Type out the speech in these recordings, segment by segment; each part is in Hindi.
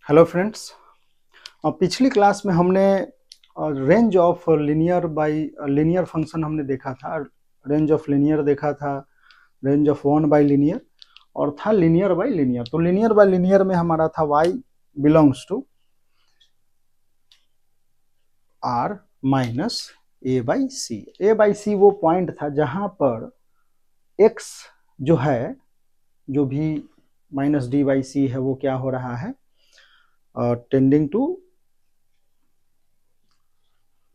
Hello friends. पिछली क्लास में हमने रेंज ऑफ लीनियर फंक्शन हमने देखा था। रेंज ऑफ लीनियर देखा था, range of one by linear और था लीनियर बाई लीनियर। तो लीनियर बाई लीनियर में हमारा था y belongs to r minus a by c. a by c वो पॉइंट था जहां पर x जो है, जो भी माइनस डी बाई सी है, वो क्या हो रहा है, tending to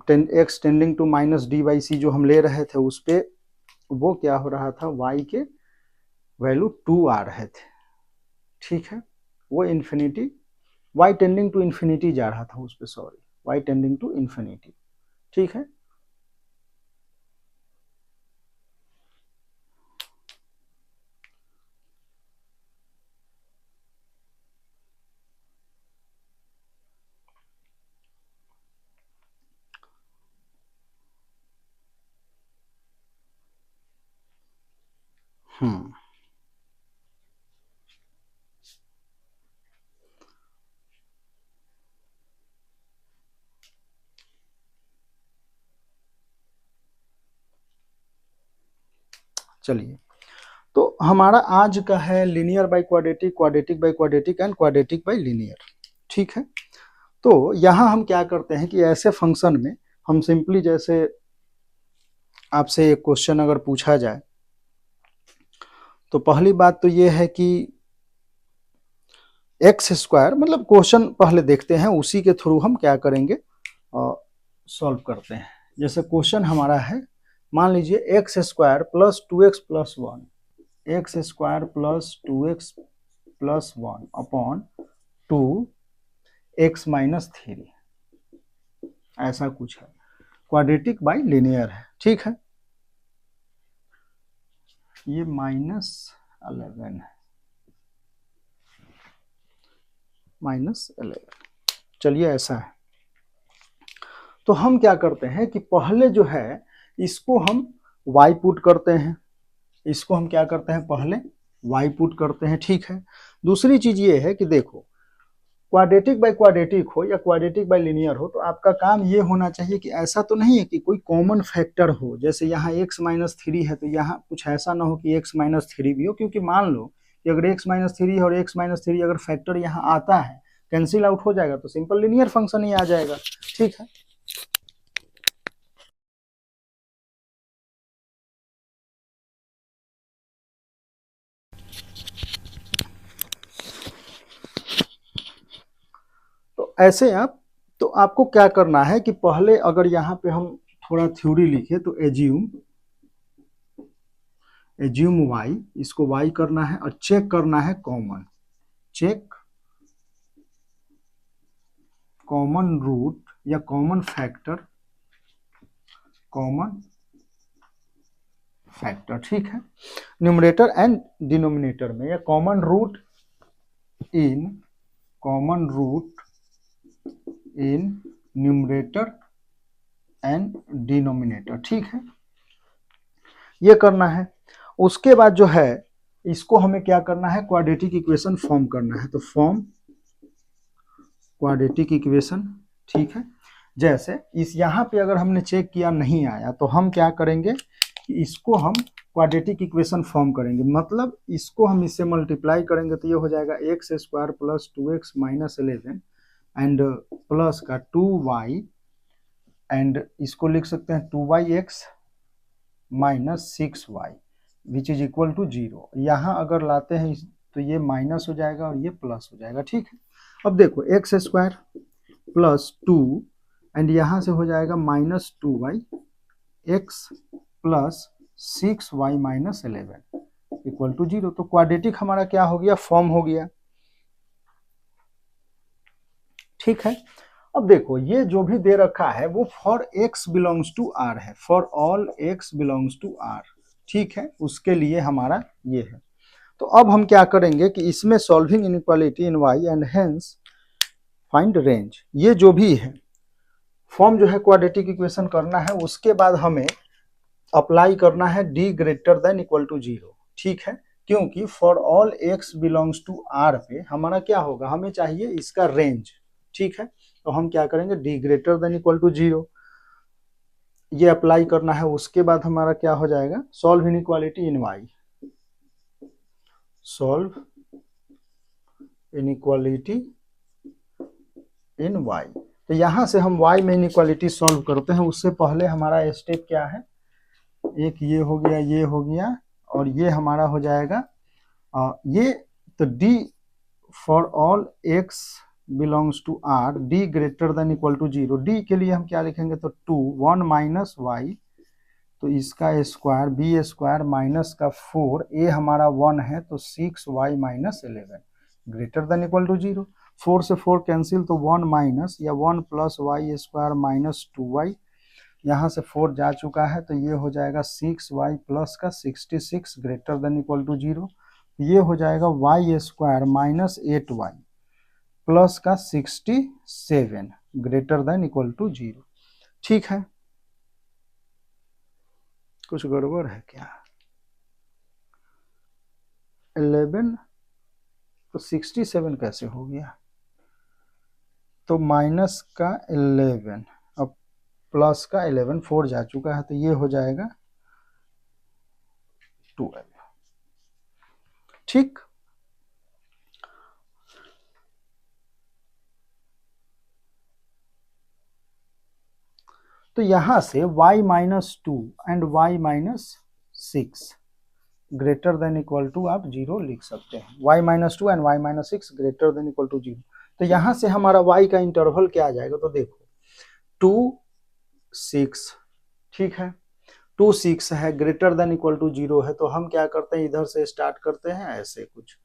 x tending to minus d by c जो हम ले रहे थे, उस पे वो क्या हो रहा था, y के वैल्यू 2 आ रहे थे। ठीक है, वो infinity y tending to infinity जा रहा था उस पे, sorry, y tending to infinity. ठीक है, चलिए, तो हमारा आज का है linear by quadratic, quadratic by quadratic and quadratic by linear. ठीक है, तो यहाँ हम क्या करते हैं कि ऐसे फंक्शन में हम सिंपली, जैसे आपसे एक क्वेश्चन अगर पूछा जाए, तो पहली बात तो ये है कि एक्स स्क्वायर, मतलब क्वेश्चन पहले देखते हैं, उसी के थ्रू हम क्या करेंगे, सॉल्व करते हैं। जैसे क्वेश्चन हमारा है, मान लीजिए x square plus 2x plus 1, x square plus 2x plus 1 upon 2x minus 3, ऐसा कुछ है। क्वाड्रेटिक बाई लीनियर है। ठीक है, ये -11 है, -11। चलिए, ऐसा है। तो हम क्या करते हैं कि पहले जो है इसको हम y पुट करते हैं, इसको हम क्या करते हैं, पहले y पुट करते हैं। ठीक है, दूसरी चीज ये है कि देखो, क्वाड्रेटिक बाई क्वाड्रेटिक हो या क्वाड्रेटिक बाई लीनियर हो, तो आपका काम ये होना चाहिए कि ऐसा तो नहीं है कि कोई कॉमन फैक्टर हो। जैसे यहाँ x माइनस 3 है, तो यहाँ कुछ ऐसा ना हो कि x माइनस 3 भी हो, क्योंकि मान लो कि अगर x माइनस 3 है और x माइनस 3 अगर फैक्टर यहाँ आता है, कैंसिल आउट हो जाएगा, तो सिंपल लीनियर फंक्शन ही आ जाएगा। ठीक है, तो ऐसे तो आपको क्या करना है कि पहले अगर यहाँ पे हम थोड़ा थ्योरी लिखे, तो एज्यूम y, इसको y करना है और चेक करना है कॉमन, चेक कॉमन रूट या कॉमन फैक्टर। ठीक है, न्यूमरेटर एंड डिनोमिनेटर में, या common root in numerator and denominator. ठीक है, ये करना है। उसके बाद जो है, इसको हमें क्या करना है, क्वाड्रेटिक इक्वेशन फॉर्म करना है। तो फॉर्म क्वाड्रेटिक इक्वेशन। ठीक है, जैसे इस यहाँ पे अगर हमने चेक किया नहीं आया, तो हम क्या करेंगे कि इसको हम क्वाड्रेटिक इक्वेशन फॉर्म करेंगे, मतलब इसको हम इससे मल्टीप्लाई करेंगे, तो ये हो जाएगा x square plus 2x minus 11 and plus का 2y, एंड इसको लिख सकते हैं 2y(x) minus 6y which is equal to 0। यहाँ अगर लाते हैं तो ये माइनस हो जाएगा और ये प्लस हो जाएगा। ठीक है, अब देखो एक्स स्क्वायर प्लस 2 एंड यहाँ से हो जाएगा -2y x plus 6y minus 11 equal to 0। तो क्वाड्रेटिक हमारा क्या हो गया, फॉर्म हो गया। ठीक है, अब देखो, ये जो भी दे रखा है वो for x belongs to r है, for all x belongs to r। ठीक है, उसके लिए हमारा ये है। तो अब हम क्या करेंगे कि इसमें solving inequality in y and hence find range, ये जो भी है फॉर्म जो है क्वाड्रेटिक इक्वेशन करना है, उसके बाद हमें अप्लाई करना है d greater than equal to 0। ठीक है, क्योंकि for all x belongs to r पे हमारा क्या होगा, हमें चाहिए इसका रेंज, ठीक है। तो हम क्या करेंगे, d greater than equal to 0 ये अप्लाई करना है। उसके बाद हमारा क्या हो जाएगा, solve inequality in y, solve inequality in y. तो यहां से हम वाई में इनइक्वालिटी सॉल्व करते हैं। उससे पहले हमारा स्टेप क्या है, एक ये हो गया, ये हो गया, और ये हमारा हो जाएगा ये। तो d for all x belongs to r, d greater than equal to 0, d के लिए हम क्या लिखेंगे, तो 2 1 माइनस वाई, तो इसका स्क्वायर बी स्क्वायर माइनस का 4, ए हमारा 1 है तो 6 y minus 11 greater than equal to 0। 4 से 4 कैंसिल, तो 1 माइनस या 1 plus y square minus 2y, यहाँ से 4 जा चुका है तो ये हो जाएगा 6y प्लस का 66 ग्रेटर देन इक्वल टू 0। ये हो जाएगा Y square minus 8y plus का 67 ग्रेटर देन इक्वल टू 0। ठीक है, कुछ गड़बड़ है क्या, 11 तो 67 कैसे हो गया, तो माइनस का 11 अब प्लस का 11, 4 जा चुका है तो ये हो जाएगा 12। ठीक, तो यहां से y minus 2 and y minus 6 greater than equal to आप 0 लिख सकते हैं। y minus 2 and y minus 6 greater than equal to 0। तो यहां से हमारा y का इंटरवल क्या आ जाएगा, तो देखो 2 6, ठीक है, 2 6 है, ग्रेटर देन इक्वल टू 0 है, तो हम क्या करते हैं, इधर से स्टार्ट करते हैं ऐसे कुछ,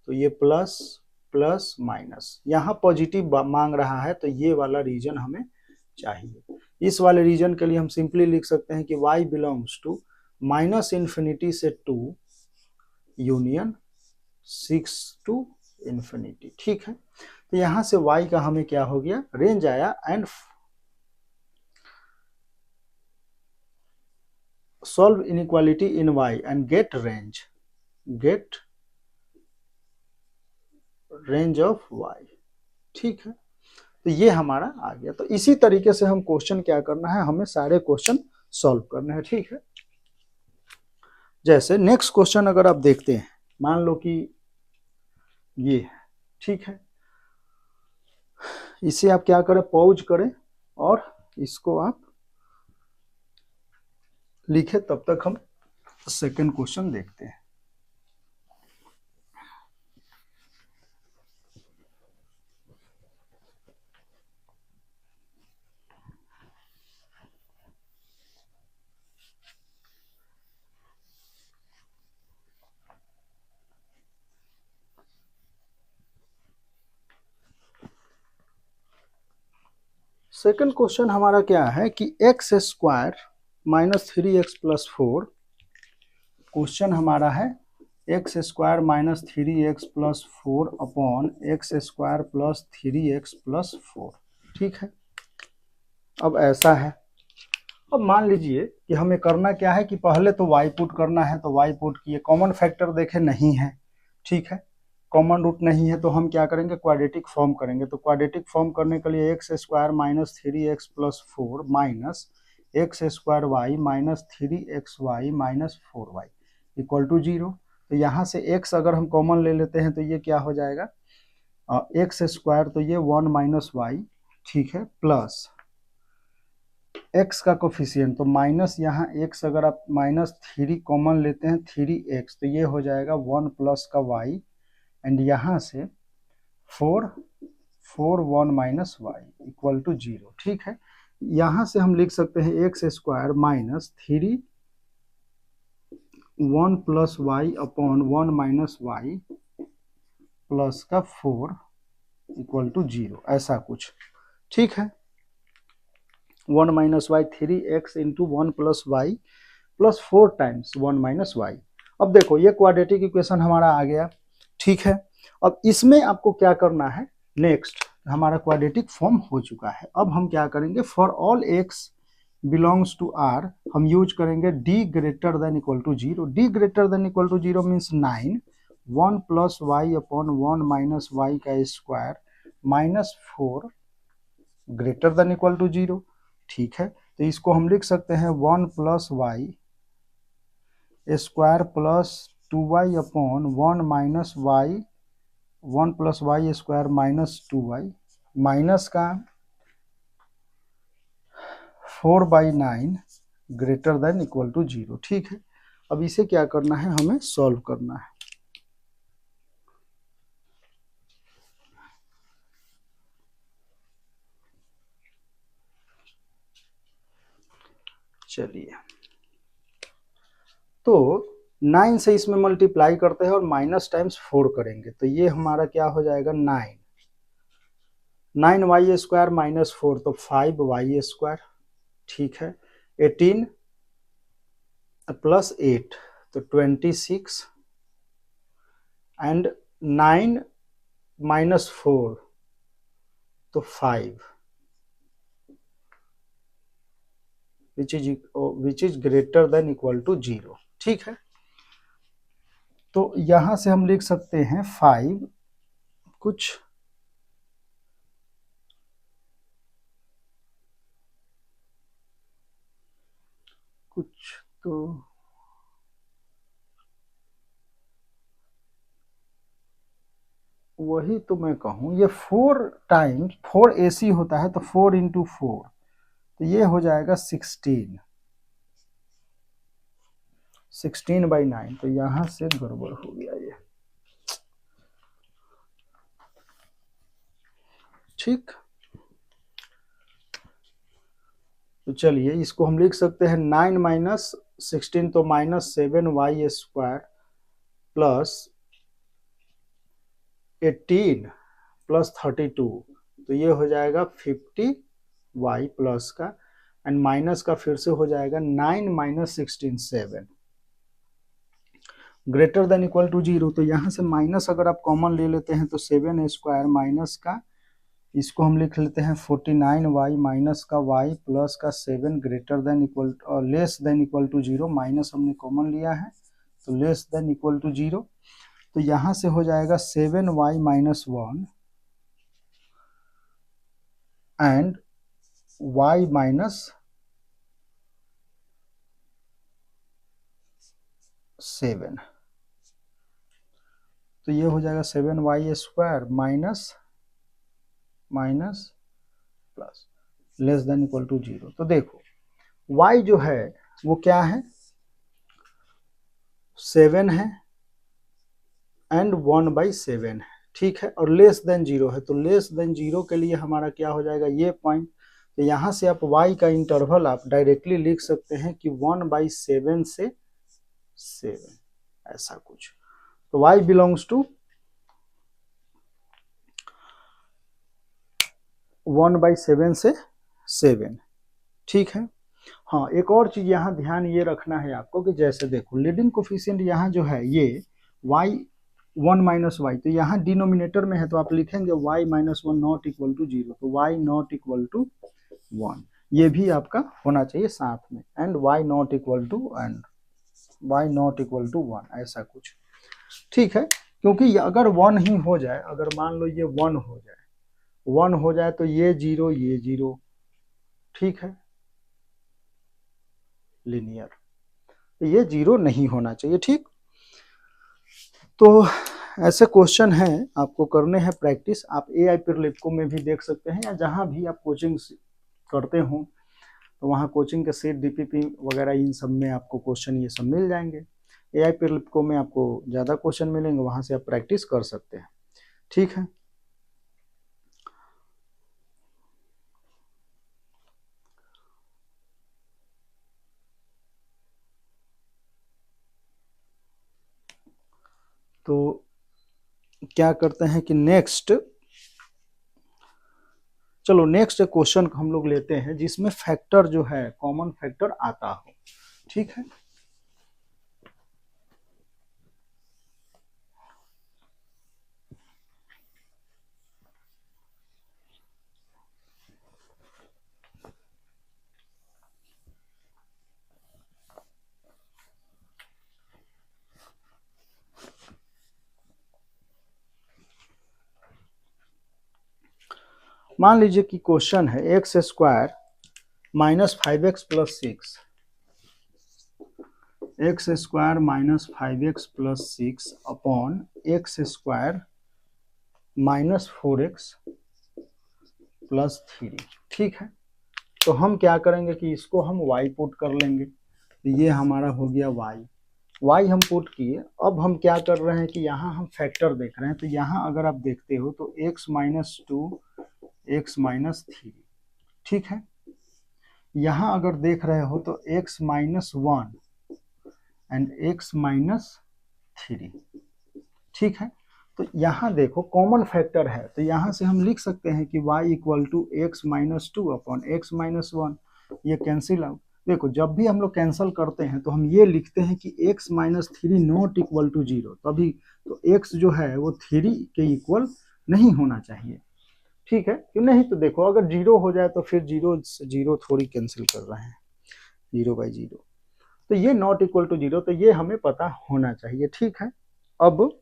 तो ये प्लस प्लस माइनस, यहाँ पॉजिटिव मांग रहा है तो ये वाला रीजन हमें चाहिए। इस वाले रीजन के लिए हम सिंपली लिख सकते हैं कि y belongs to minus infinity से 2 यूनियन 6 टू इन्फिनिटी। ठीक है, तो यहां से y का हमें क्या हो गया, रेंज आया, and solve inequality in y and get range, get range of y। ठीक है, तो ये हमारा आ गया। तो इसी तरीके से हम क्वेश्चन क्या करना है, हमें सारे क्वेश्चन सॉल्व करने हैं। ठीक है, जैसे नेक्स्ट क्वेश्चन अगर आप देखते हैं, मान लो कि ये है, ठीक है, इसे आप क्या करें, पॉज करें और इसको आप लिखे, तब तक हम सेकंड क्वेश्चन देखते हैं। सेकंड क्वेश्चन हमारा क्या है कि x square minus 3x plus 4, question हमारा है x square minus 3x plus 4 upon x square plus 3x plus 4। ठीक है, अब ऐसा है, अब मान लीजिए कि हमें करना क्या है कि पहले तो y पुट करना है, तो y पुट किए, कॉमन फैक्टर देखे नहीं है, ठीक है, कॉमन रूट नहीं है, तो हम क्या करेंगे, क्वाड्रेटिक फॉर्म करेंगे। तो क्वाड्रेटिक फॉर्म करने के लिए x square minus 3x plus 4 minus x square y minus 3xy minus 4y equal to 0। तो यहाँ से x अगर हम कॉमन ले लेते हैं तो ये क्या हो जाएगा, एक्स स्क्वायर, तो ये 1 माइनस वाई, ठीक है, प्लस x का कोफिशिएंट, तो माइनस यहाँ x अगर आप माइनस 3 कॉमन लेते हैं 3x, तो ये हो जाएगा 1 प्लस का y, एंड यहाँ से 4 1 माइनस वाई इक्वल टू 0। ठीक है, यहाँ से हम लिख सकते हैं x square minus 3 1 plus y upon 1 minus y plus का 4 इक्वल टू 0, ऐसा कुछ। ठीक है, 1 minus y 3x into 1 plus y plus 4 times 1 minus y. अब देखो ये क्वाड्रेटिक इक्वेशन हमारा आ गया। ठीक है, अब इसमें आपको क्या करना है, नेक्स्ट हमारा क्वाड्रेटिक फॉर्म हो चुका है। अब हम क्या करेंगे, for all x belongs to R, हम यूज करेंगे d greater than equal to zero. D greater than equal to zero means 9, 1 plus y upon 1 minus y का square minus 4 greater than equal to zero. ठीक है, तो इसको हम लिख सकते हैं 1 plus y square plus 2y upon 1 minus y, 1 plus y square minus 2y minus का 4/9 greater than equal to zero. ठीक है, अब इसे क्या करना है, हमें सॉल्व करना है। चलिए, तो 9 से इसमें मल्टीप्लाई करते हैं और माइनस टाइम्स 4 करेंगे, तो ये हमारा क्या हो जाएगा 9 वाई स्क्वायर माइनस 4 तो 5y स्क्वायर। ठीक है, 18 प्लस 8 तो 26 एंड 9 माइनस 4 तो 5 which is greater than equal to zero. ठीक है, तो यहां से हम लिख सकते हैं 5 कुछ तो वही तो मैं कहूँ, ये 4 टाइम्स 4 AC होता है तो 4 इंटू 4 तो ये हो जाएगा 16/9, तो यहां से गड़बड़ हो गया ये। ठीक, तो चलिए इसको हम लिख सकते हैं 9 माइनस 16 तो minus 7y square plus 18 plus 32 तो ये हो जाएगा 50y प्लस का एंड माइनस का फिर से हो जाएगा 9 minus 16 7 greater than equal to zero. तो यहाँ से माइनस अगर आप कॉमन ले लेते हैं तो 7 स्क्वायर माइनस का, इसको हम लिख लेते हैं 49y माइनस का y प्लस का 7 greater than equal less than equal to zero, minus हमने कॉमन लिया है तो less than equal to zero. तो यहाँ से हो जाएगा 7y minus 1 and y minus 7, तो ये हो जाएगा 7y square minus minus plus less than equal to zero. तो देखो y जो है वो क्या है 7 है एंड 1/7 है। ठीक है, और लेस देन जीरो है, तो लेस देन जीरो के लिए हमारा क्या हो जाएगा ये पॉइंट। तो यहाँ से आप y का इंटरवल आप डायरेक्टली लिख सकते हैं कि 1/7 से 7 ऐसा कुछ। तो y बिलोंग्स टू 1/7 से 7। ठीक है, हाँ एक और चीज यहाँ ध्यान ये रखना है आपको कि जैसे देखो लीडिंग कोफिशिएंट यहाँ जो है ये y 1 माइनस वाई, तो यहाँ डिनोमिनेटर में है तो आप लिखेंगे y minus 1 not equal to zero, तो y नॉट इक्वल टू 1 ये भी आपका होना चाहिए साथ में, and y not equal to and y not equal to 1 ऐसा कुछ। ठीक है, क्योंकि अगर 1 ही हो जाए, अगर मान लो ये 1 हो जाए, 1 हो जाए तो ये जीरो। ठीक है, लिनियर, तो ये जीरो नहीं होना चाहिए। ठीक, तो ऐसे क्वेश्चन हैं आपको करने हैं प्रैक्टिस, आप AI प्रीलिप्को में भी देख सकते हैं या जहां भी आप कोचिंग करते हो तो वहाँ कोचिंग के सेट DPP वगैरह इन सब में आपको क्वेश्चन ये सब मिल जाएंगे। AI प्रीलिप्को में आपको ज़्यादा क्वेश्चन मिलेंगे, वहाँ से आप प्रैक्टिस कर सकते हैं। ठीक है, तो क्या करते हैं कि नेक्स्ट, चलो नेक्स्ट क्वेश्चन हम लोग लेते हैं जिसमें फैक्टर जो है कॉमन फैक्टर आता हो। ठीक है, मान लीजिए कि क्वेश्चन है x square minus 5x plus 6, x square minus 5x plus 6 upon x square minus 4x plus 3। ठीक है, तो हम क्या करेंगे कि इसको हम y पुट कर लेंगे, तो ये हमारा हो गया y हम पुट किए। अब हम क्या कर रहे हैं कि यहाँ हम फैक्टर देख रहे हैं, तो यहाँ अगर आप देखते हो तो x माइनस 2 x माइनस 3। ठीक है, यहाँ अगर देख रहे हो तो x minus 1 and x minus 3। ठीक है, तो यहाँ देखो कॉमन फैक्टर है, तो यहाँ से हम लिख सकते हैं कि y equal to x minus 2 upon x minus 1। ये कैंसिल आउट। देखो जब भी हम लोग कैंसिल करते हैं तो हम ये लिखते हैं कि x minus 3 not equal to 0, तभी तो x जो है वो 3 के इक्वल नहीं होना चाहिए। ठीक है, क्यों नहीं, तो देखो अगर 0 हो जाए तो फिर 0 से 0 थोड़ी कैंसिल कर रहे हैं, 0/0, तो ये नॉट इक्वल टू 0, तो ये हमें पता होना चाहिए। ठीक है, अब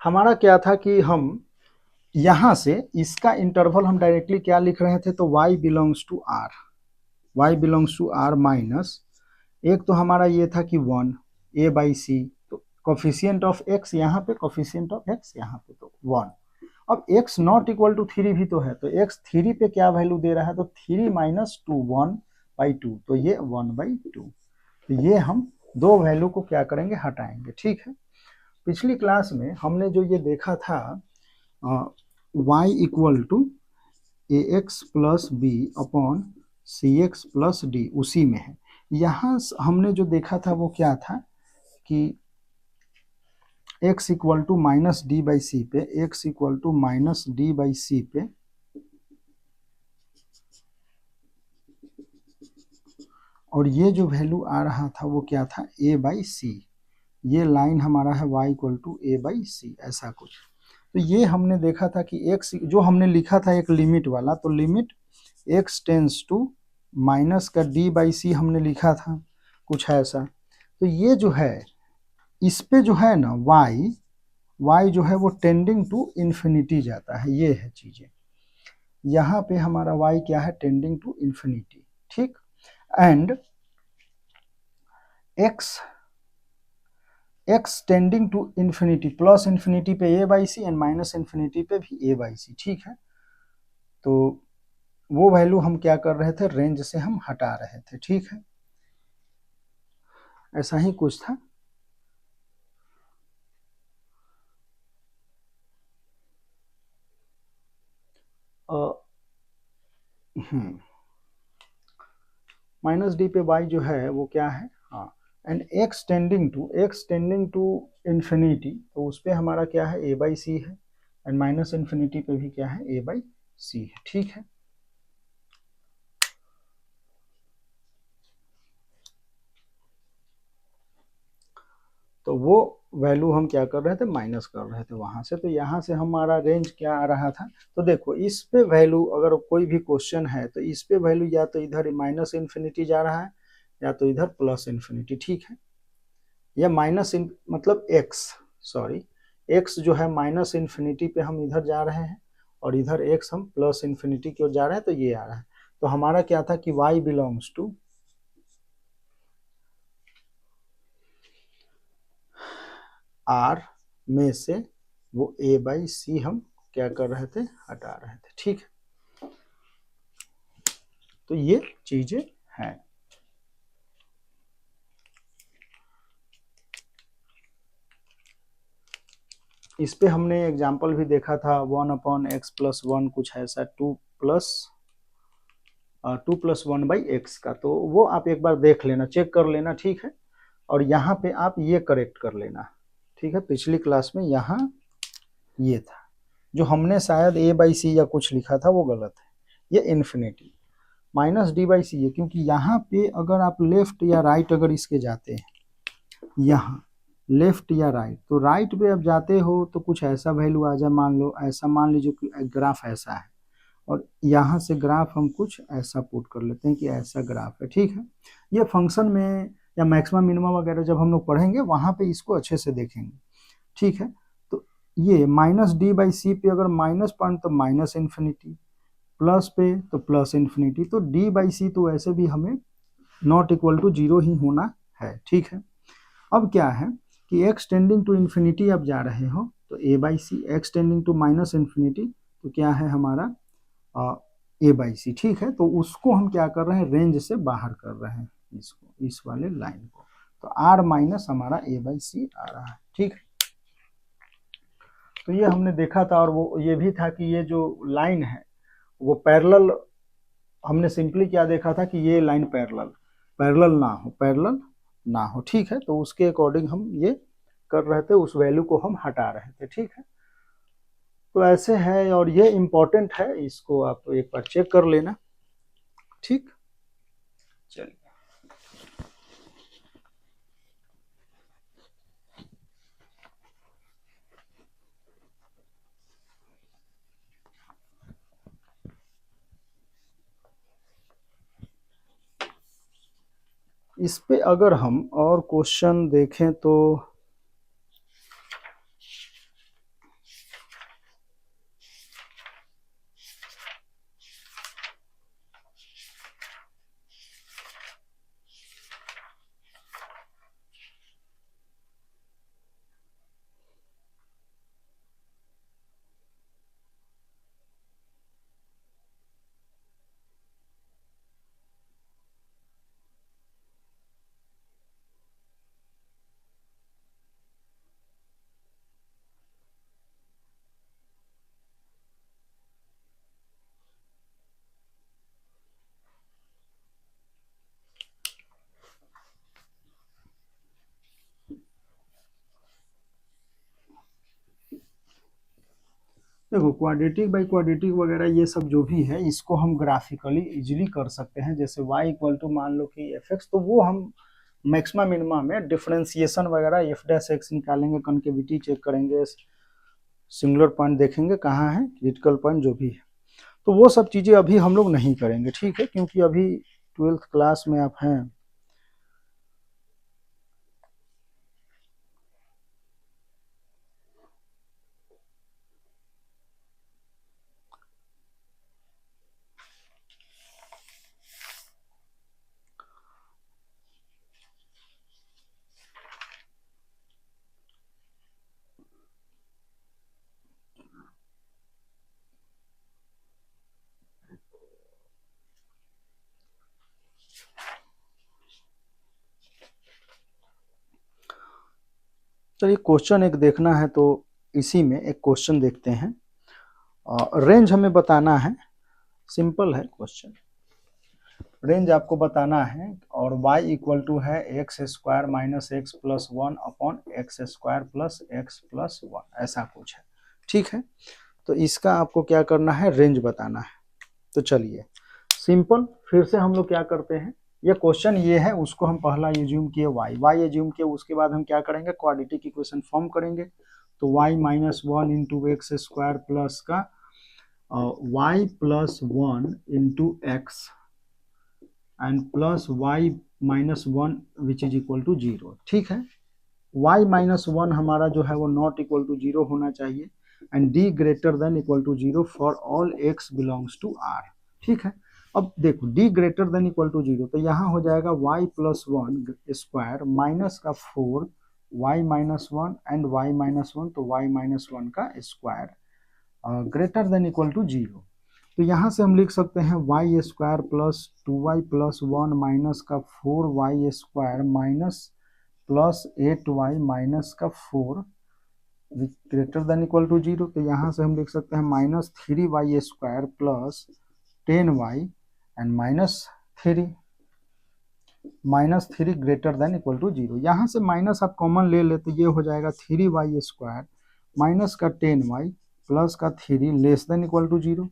हमारा क्या था कि हम यहाँ से इसका इंटरवल हम डायरेक्टली क्या लिख रहे थे, तो y belongs to r, y belongs to r minus, एक तो हमारा ये था कि 1 a/c, तो कोफिशिएंट ऑफ x यहाँ पे, कोफिशिएंट ऑफ x यहाँ पे, तो 1। अब x नॉट इक्वल टू 3 भी तो है, तो x 3 पे क्या वैल्यू दे रहा है, तो 3 माइनस 2 1/2, तो ये 1/2। तो ये हम दो वैल्यू को क्या करेंगे, हटाएंगे। ठीक है, पिछली क्लास में हमने जो ये देखा था y equal to ax plus B upon cx plus D, उसी में है। यहाँ हमने जो देखा था वो क्या था कि x equal to minus d by c पे, x equal to minus d by c पे और ये जो वैल्यू आ रहा था वो क्या था, a/c। ये लाइन हमारा है y इक्वल टू a/c, ऐसा कुछ। तो ये हमने देखा था कि x जो हमने लिखा था एक लिमिट वाला, तो limit x tends to minus का d/c हमने लिखा था कुछ ऐसा। तो ये जो है इस पे जो है ना y जो है वो टेंडिंग टू इन्फिनिटी जाता है, ये है चीजें। यहाँ पे हमारा y क्या है, टेंडिंग टू इन्फिनिटी। ठीक, and x tending to infinity, plus infinity पे a/c एंड माइनस इन्फिनिटी पे भी a/c। ठीक है, तो वो वैल्यू हम क्या कर रहे थे, रेंज से हम हटा रहे थे। ठीक है, ऐसा ही कुछ था। माइनस डी पे y जो है वो क्या है, हाँ, and x tending to infinity, तो उस पे हमारा क्या है, a/c है, एंड माइनस इन्फिनिटी पे भी क्या है, a/c है। ठीक है, तो वो वैल्यू हम क्या कर रहे थे, माइनस कर रहे थे वहां से। तो यहाँ से हमारा रेंज क्या आ रहा था, तो देखो इस पे वैल्यू अगर कोई भी क्वेश्चन है तो इस पे वैल्यू या तो इधर माइनस इन्फिनिटी जा रहा है या तो इधर प्लस इन्फिनिटी। ठीक है, या माइनस मतलब एक्स जो है माइनस इन्फिनिटी पे हम इधर जा रहे हैं और इधर एक्स हम प्लस इन्फिनिटी की ओर जा रहे हैं, तो ये आ रहा है। तो हमारा क्या था कि y बिलोंग्स टू r में से वो a/c हम क्या कर रहे थे, हटा रहे थे। ठीक है, तो ये चीजें हैं। इस पे हमने एग्जाम्पल भी देखा था, 1/x प्लस 1 कुछ ऐसा, 2 प्लस 1/x का, तो वो आप एक बार देख लेना, चेक कर लेना। ठीक है, और यहाँ पे आप ये करेक्ट कर लेना। ठीक है, पिछली क्लास में यहाँ ये था जो हमने शायद a/c या कुछ लिखा था वो गलत है, ये इन्फिनिटी माइनस d/c है, क्योंकि यहाँ पे अगर आप लेफ्ट या राइट अगर इसके जाते हैं, यहाँ लेफ्ट या राइट, तो राइट पे आप जाते हो तो कुछ ऐसा वैल्यू आ जाए, मान लो ऐसा, मान लीजिए कि ग्राफ ऐसा है और यहाँ से ग्राफ हम कुछ ऐसा पुट कर लेते हैं कि ऐसा ग्राफ है। ठीक है, ये फंक्शन में या मैक्सिमम मिनिमम वगैरह जब हम लोग पढ़ेंगे वहाँ पे इसको अच्छे से देखेंगे। ठीक है, तो ये माइनस डी बाई सी पे अगर माइनस पॉइंट तो माइनस इन्फिनिटी, प्लस पे तो प्लस इन्फिनिटी, तो डी बाई सी तो ऐसे भी हमें नॉट इक्वल टू जीरो ही होना है। ठीक है, अब क्या है कि एक्स टेंडिंग टू इन्फिनिटी आप जा रहे हो तो a by c, x tending to minus infinity तो क्या है हमारा ए बाई सी। ठीक है, तो उसको हम क्या कर रहे हैं, रेंज से बाहर कर रहे हैं इसको, इस वाले लाइन को, तो आर माइनस हमारा ए बाई सी आ रहा है। ठीक है, तो ये हमने देखा था, और वो ये भी था कि ये जो लाइन है वो पैरेलल, हमने सिंपली क्या देखा था कि ये लाइन पैरेलल पैरेलल ना हो, पैरेलल ना हो। ठीक है, तो उसके अकॉर्डिंग हम ये कर रहे थे, उस वैल्यू को हम हटा रहे थे। ठीक है, तो ऐसे है, और ये इम्पोर्टेंट है, इसको आप एक बार चेक कर लेना। ठीक, चलिए इस पे अगर हम और क्वेश्चन देखें तो देखो, क्वाड्रेटिक बाई क्वाड्रेटिक वगैरह ये सब जो भी है इसको हम ग्राफिकली इजीली कर सकते हैं। जैसे y इक्वल टू मान लो कि एफ एक्स, तो वो हम मैक्सिमम मिनिमा में डिफरेंशिएशन वगैरह एफ डैश एक्स निकालेंगे, कन्केविटी चेक करेंगे, सिंगुलर पॉइंट देखेंगे कहाँ है, क्रिटिकल पॉइंट जो भी है, तो वो सब चीज़ें अभी हम लोग नहीं करेंगे। ठीक है, क्योंकि अभी 12th क्लास में आप हैं। चलिए क्वेश्चन एक देखना है, तो इसी में एक क्वेश्चन देखते हैं। रेंज हमें बताना है, सिंपल है क्वेश्चन। रेंज आपको बताना है और y इक्वल टू है x square minus x plus one upon x square plus x plus one, ऐसा कुछ है। ठीक है, तो इसका आपको क्या करना है, रेंज बताना है। तो चलिए सिंपल, फिर से हम लोग क्या करते हैं, ये क्वेश्चन ये है, उसको हम पहला एज्यूम किए y एज्यूम किए, उसके बाद हम क्या करेंगे, क्वाड्रेटिक इक्वेशन फॉर्म करेंगे। तो y minus one into X square plus का y plus one into X and plus y minus one which is equal to zero. ठीक है, y माइनस वन हमारा जो है वो नॉट इक्वल टू जीरो होना चाहिए, and d greater than equal to zero for all x belongs to r। ठीक है, अब देखो d greater than equal to zero, तो यहाँ हो जाएगा y plus one square minus का four y minus one and y minus one, तो y माइनस वन का square greater than equal to zero. तो यहाँ से हम लिख सकते हैं y square plus two y plus one minus का four y square minus plus eight y minus का four greater than equal to zero. तो यहाँ से हम लिख सकते हैं minus three Y square plus ten y and minus three greater than equal to zero. यहाँ से माइनस आप कॉमन ले ले तो ये हो जाएगा थ्री वाई स्क्वायर माइनस का टेन वाई प्लस का three less than equal to zero.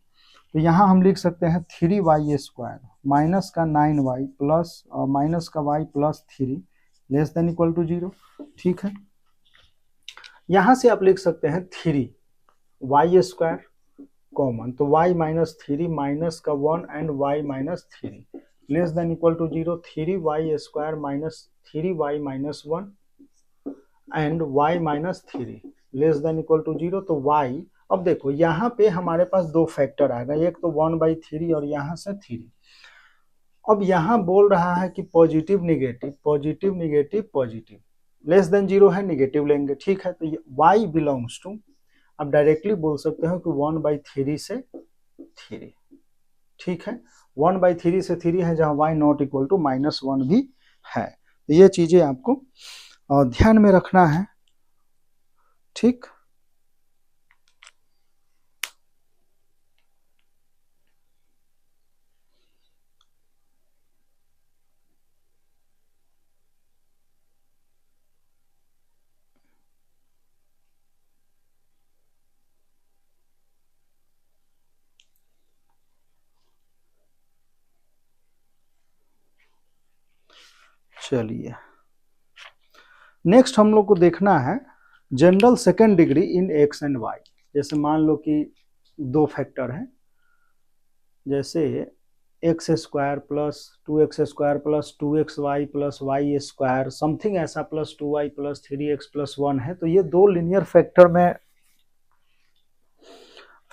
तो यहाँ हम लिख सकते हैं थ्री वाई स्क्वायर माइनस का नाइन वाई प्लस माइनस का Y plus three less than equal to zero. ठीक है, यहाँ से आप लिख सकते हैं थ्री वाई स्क्वायर कॉमन, तो वाई माइनस थ्री माइनस का one and Y minus three less than equal to zero. Three Y square minus three Y minus one and Y minus three less than equal to 0, तो y, अब देखो यहाँ पे हमारे पास दो फैक्टर आएगा, एक तो 1/3 और यहाँ से 3। अब यहाँ बोल रहा है कि positive negative positive negative positive, less than 0 है, निगेटिव लेंगे, ठीक है। तो ये y बिलोंग्स टू, अब डायरेक्टली बोल सकते हो कि 1/3 से 3, ठीक है। 1/3 से 3 है, जहाँ y नॉट इक्वल टू -1 भी है। तो ये चीजें आपको ध्यान में रखना है, ठीक। चलिए नेक्स्ट हम लोग को देखना है general second degree in x and y. जैसे मान लो कि दो फैक्टर हैं, जैसे x square plus 2x square plus 2xy plus y square something ऐसा plus 2y plus 3x plus 1 है। तो ये दो लीनियर फैक्टर में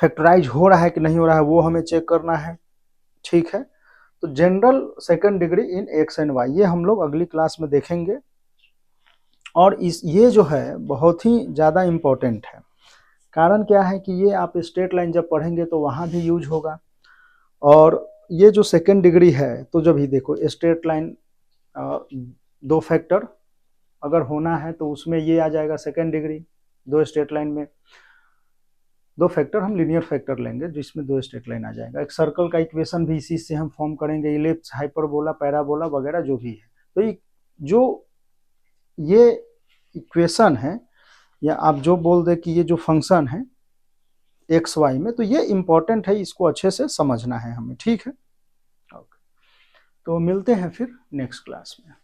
फैक्टराइज हो रहा है कि नहीं हो रहा है, वो हमें चेक करना है, ठीक है। तो general second degree in x and Y ये हम लोग अगली क्लास में देखेंगे। और इस ये जो है बहुत ही ज़्यादा इम्पोर्टेंट है। कारण क्या है कि ये आप स्ट्रेट लाइन जब पढ़ेंगे तो वहाँ भी यूज होगा, और ये जो सेकेंड डिग्री है, तो जब ही देखो स्ट्रेट लाइन दो फैक्टर अगर होना है तो उसमें ये आ जाएगा सेकेंड डिग्री। दो स्ट्रेट लाइन में दो फैक्टर हम लीनियर फैक्टर लेंगे जिसमें दो स्ट्रेट लाइन आ जाएगा। एक सर्कल का इक्वेशन भी इसी से हम फॉर्म करेंगे, इलिप्स, हाइपरबोला, पैराबोला वगैरह जो भी है। तो जो ये इक्वेशन है, या आप जो बोल दे कि ये जो फंक्शन है एक्स वाई में, तो ये इंपॉर्टेंट है, इसको अच्छे से समझना है हमें, ठीक है। ओके, तो मिलते हैं फिर नेक्स्ट क्लास में।